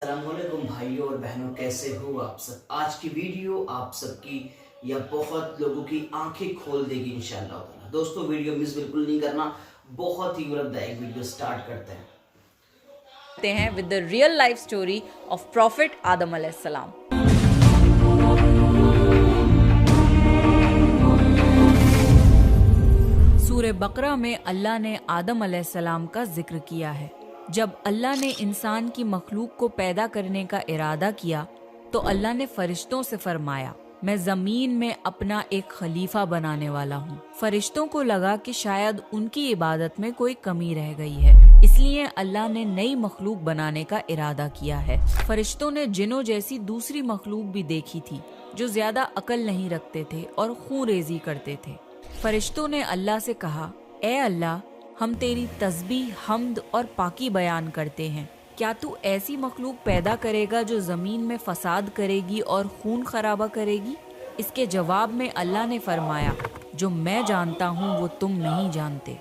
अस्सलामुअलैकुम भाइयों और बहनों, कैसे हो आप सब। आज की वीडियो आप सबकी या बहुत लोगों की आंखें खोल देगी इंशाअल्लाह ताला। दोस्तों वीडियो मिस बिल्कुल नहीं करना, बहुत ही मुराददायक वीडियो स्टार्ट करते हैं with the real life story of Prophet Adam alayhis salam. सूरह बकरा में अल्लाह ने आदम अलैहिस्सलाम का जिक्र किया है। जब अल्लाह ने इंसान की मखलूक को पैदा करने का इरादा किया तो अल्लाह ने फरिश्तों से फरमाया, मैं जमीन में अपना एक खलीफा बनाने वाला हूँ। फरिश्तों को लगा कि शायद उनकी इबादत में कोई कमी रह गई है, इसलिए अल्लाह ने नई मखलूक बनाने का इरादा किया है। फरिश्तों ने जिन्नों जैसी दूसरी मखलूक भी देखी थी जो ज्यादा अकल नहीं रखते थे और खून रेजी करते थे। फरिश्तों ने अल्लाह से कहा, ए अल्लाह, हम तेरी तस्बीह, हम्द और पाकी बयान करते हैं। क्या तू ऐसी मखलूक पैदा करेगा जो जमीन में फसाद करेगी और खून खराबा करेगी? इसके जवाब में अल्लाह ने फरमाया, जो मैं जानता हूँ वो तुम नहीं जानते।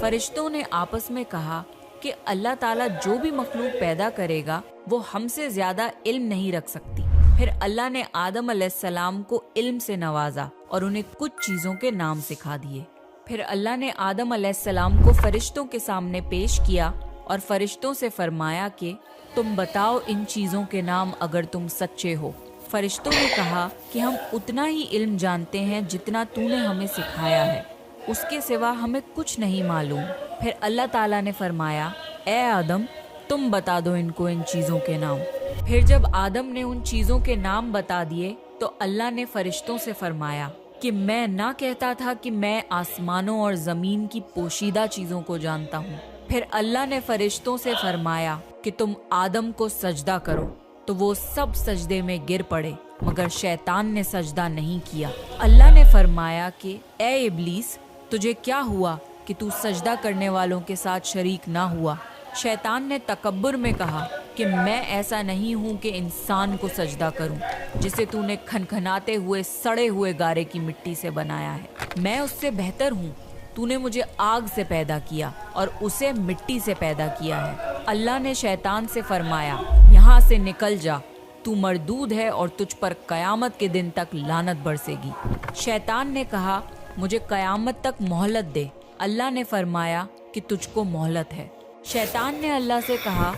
फरिश्तों ने आपस में कहा कि अल्लाह ताला जो भी मखलूक पैदा करेगा वो हमसे ज्यादा इल्म नहीं रख सकती। फिर अल्लाह ने आदम अलैहिस्सलाम को इल्म से नवाजा और उन्हें कुछ चीजों के नाम सिखा दिए। फिर अल्लाह ने आदम अलैहिस्सलाम को फरिश्तों के सामने पेश किया और फरिश्तों से फरमाया कि तुम बताओ इन चीजों के नाम अगर तुम सच्चे हो। फरिश्तों ने कहा कि हम उतना ही इल्म जानते हैं जितना तूने हमें सिखाया है, उसके सिवा हमें कुछ नहीं मालूम। फिर अल्लाह ताला ने फरमाया, ए आदम, तुम बता दो इनको इन चीजों के नाम। फिर जब आदम ने उन चीजों के नाम बता दिए तो अल्लाह ने फरिश्तों से फरमाया कि मैं ना कहता था कि मैं आसमानों और जमीन की पोशीदा चीजों को जानता हूँ। फिर अल्लाह ने फरिश्तों से फरमाया कि तुम आदम को सजदा करो, तो वो सब सजदे में गिर पड़े मगर शैतान ने सजदा नहीं किया। अल्लाह ने फरमाया कि ए इब्लीस, तुझे क्या हुआ कि तू सजदा करने वालों के साथ शरीक ना हुआ? शैतान ने तकब्बुर में कहा कि मैं ऐसा नहीं हूँ कि इंसान को सजदा करूँ जिसे तूने खनखनाते हुए सड़े हुए गारे की मिट्टी से बनाया है। मैं उससे बेहतर हूँ। तूने मुझे आग से पैदा किया और उसे मिट्टी से पैदा किया है। अल्लाह ने शैतान से फरमाया, यहाँ से निकल जा, तू मरदूद है और तुझ पर कयामत के दिन तक लानत बरसेगी। शैतान ने कहा, मुझे कयामत तक मोहलत दे। अल्लाह ने फरमाया कि तुझको मोहलत है। शैतान ने अल्लाह से कहा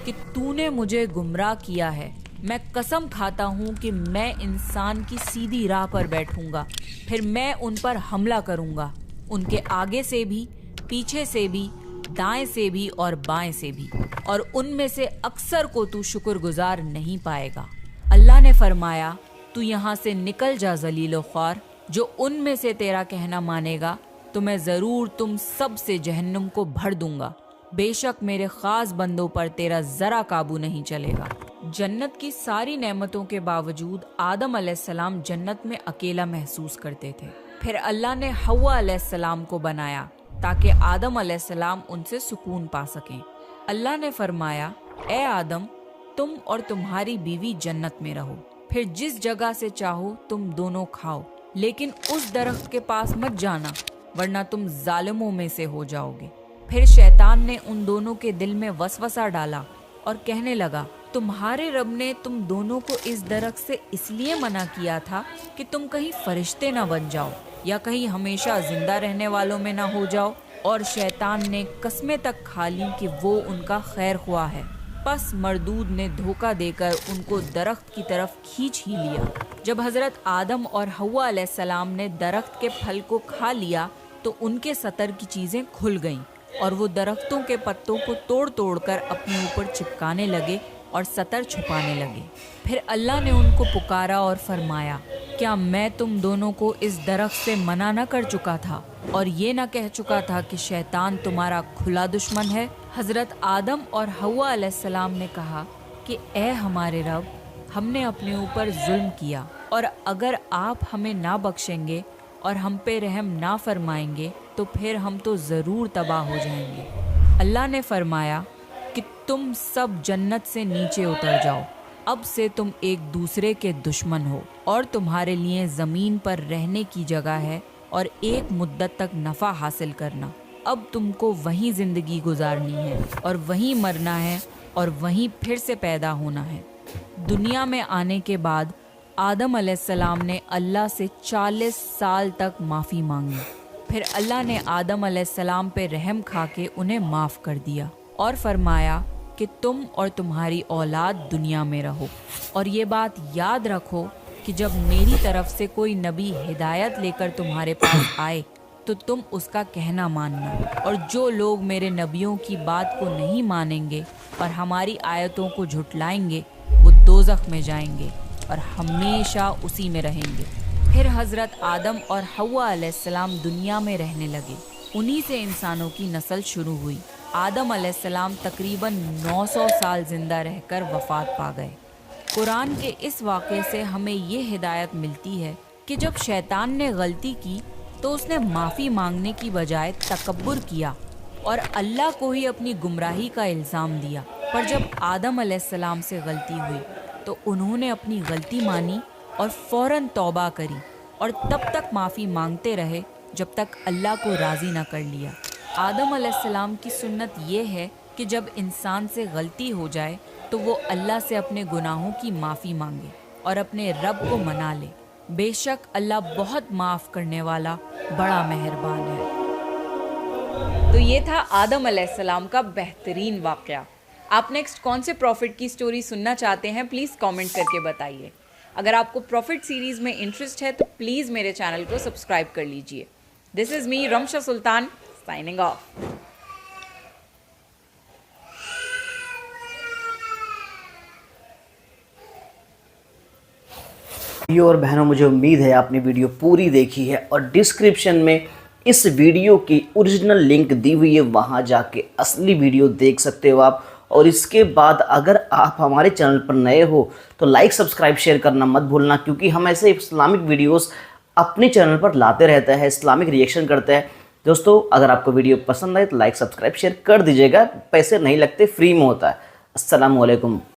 कि तूने मुझे गुमराह किया है। मैं कसम खाता हूँ कि मैं इंसान की सीधी राह पर बैठूंगा, फिर मैं उन पर हमला करूंगा, उनके आगे से भी, पीछे से भी, दाएं से भी और बाएं से भी, और उनमें से अक्सर को तू शुक्रगुजार नहीं पाएगा। अल्लाह ने फरमाया, तू यहाँ से निकल जा ज़लील ख्वार। जो उनमें से तेरा कहना मानेगा तो मैं जरूर तुम सब से जहन्नुम को भर दूंगा। बेशक मेरे खास बंदों पर तेरा जरा काबू नहीं चलेगा। जन्नत की सारी नेमतों के बावजूद आदम अलैहिस्सलाम जन्नत में अकेला महसूस करते थे। फिर अल्लाह ने हव्वा अलैहिस्सलाम को बनाया ताकि आदम अलैहिस्सलाम उनसे सुकून पा सकें। अल्लाह ने फरमाया, ए आदम, तुम और तुम्हारी बीवी जन्नत में रहो, फिर जिस जगह से चाहो तुम दोनों खाओ, लेकिन उस दरख्त के पास मत जाना वरना तुम जालिमों में से हो जाओगे। फिर शैतान ने उन दोनों के दिल में वसवसा डाला और कहने लगा, तुम्हारे रब ने तुम दोनों को इस दरख्त से इसलिए मना किया था कि तुम कहीं फरिश्ते ना बन जाओ या कहीं हमेशा जिंदा रहने वालों में ना हो जाओ। और शैतान ने कस्में तक खा ली कि वो उनका खैर ख्वाह है। बस मरदूद ने धोखा देकर उनको दरख्त की तरफ खींच ही लिया। जब हजरत आदम और हव्वा अलैहिस्सलाम ने दरख्त के फल को खा लिया तो उनके सतर की चीजें खुल गईं और वो दरख्तों के पत्तों को तोड़ तोड़ कर अपने ऊपर चिपकाने लगे और सतर छुपाने लगे। फिर अल्लाह ने उनको पुकारा और फरमाया, क्या मैं तुम दोनों को इस दरख्त से मना न कर चुका था और ये न कह चुका था कि शैतान तुम्हारा खुला दुश्मन है? हजरत आदम और हव्वा अलैहिस्सलाम ने कहा कि ए हमारे रब, हमने अपने ऊपर जुल्म किया और अगर आप हमें ना बख्शेंगे और हम पे रहम ना फरमाएंगे तो फिर हम तो ज़रूर तबाह हो जाएंगे। अल्लाह ने फरमाया कि तुम सब जन्नत से नीचे उतर जाओ, अब से तुम एक दूसरे के दुश्मन हो और तुम्हारे लिए ज़मीन पर रहने की जगह है और एक मुद्दत तक नफ़ा हासिल करना। अब तुमको वहीं ज़िंदगी गुजारनी है और वहीं मरना है और वहीं फिर से पैदा होना है। दुनिया में आने के बाद आदम अलैहिस्सलाम ने अल्लाह से 40 साल तक माफ़ी मांगी। फिर अल्लाह ने आदम अलैहिस्सलाम पे रहम खा के उन्हें माफ़ कर दिया और फरमाया कि तुम और तुम्हारी औलाद दुनिया में रहो, और ये बात याद रखो कि जब मेरी तरफ से कोई नबी हिदायत लेकर तुम्हारे पास आए तो तुम उसका कहना मानना, और जो लोग मेरे नबियों की बात को नहीं मानेंगे और हमारी आयतों को झुटलाएंगे वो दोज़ख में जाएंगे और हमेशा उसी में रहेंगे। फिर हज़रत आदम और हव्वा अलैहिस्सलाम दुनिया में रहने लगे। उन्हीं से इंसानों की नस्ल शुरू हुई। आदम अलैहिस्सलाम तकरीबन 900 साल ज़िंदा रहकर वफ़ात पा गए। कुरान के इस वाक़े से हमें ये हिदायत मिलती है कि जब शैतान ने गलती की तो उसने माफ़ी मांगने की बजाय तकब्बुर किया और अल्लाह को ही अपनी गुमराही का इल्ज़ाम दिया। पर जब आदम अलैहिस्सलाम से गलती हुई तो उन्होंने अपनी गलती मानी और फ़ौरन तौबा करी, और तब तक माफ़ी मांगते रहे जब तक अल्लाह को राज़ी न कर लिया। आदम अलैहिस्सलाम की सुन्नत ये है कि जब इंसान से गलती हो जाए तो वो अल्लाह से अपने गुनाहों की माफ़ी मांगे और अपने रब को मना ले। बेशक अल्लाह बहुत माफ़ करने वाला, बड़ा मेहरबान है। तो ये था आदम अलैहिस्सलाम का बेहतरीन वाक़या। आप नेक्स्ट कौन से प्रॉफिट की स्टोरी सुनना चाहते हैं, प्लीज़ कमेंट करके बताइए। अगर आपको प्रॉफिट सीरीज़ में इंटरेस्ट है तो प्लीज़ मेरे चैनल को सब्सक्राइब कर लीजिए। This is me Ramsha Sultan signing off. भाइयों और बहनों, मुझे उम्मीद है आपने वीडियो पूरी देखी है, और डिस्क्रिप्शन में इस वीडियो की ओरिजिनल लिंक दी हुई है, वहाँ जाके असली वीडियो देख सकते हो आप। और इसके बाद अगर आप हमारे चैनल पर नए हो तो लाइक सब्सक्राइब शेयर करना मत भूलना, क्योंकि हम ऐसे इस्लामिक वीडियोस अपने चैनल पर लाते रहते हैं, इस्लामिक रिएक्शन करते हैं। दोस्तों, अगर आपको वीडियो पसंद आए तो लाइक सब्सक्राइब शेयर कर दीजिएगा, पैसे नहीं लगते, फ्री में होता है। अस्सलामु अलैकुम।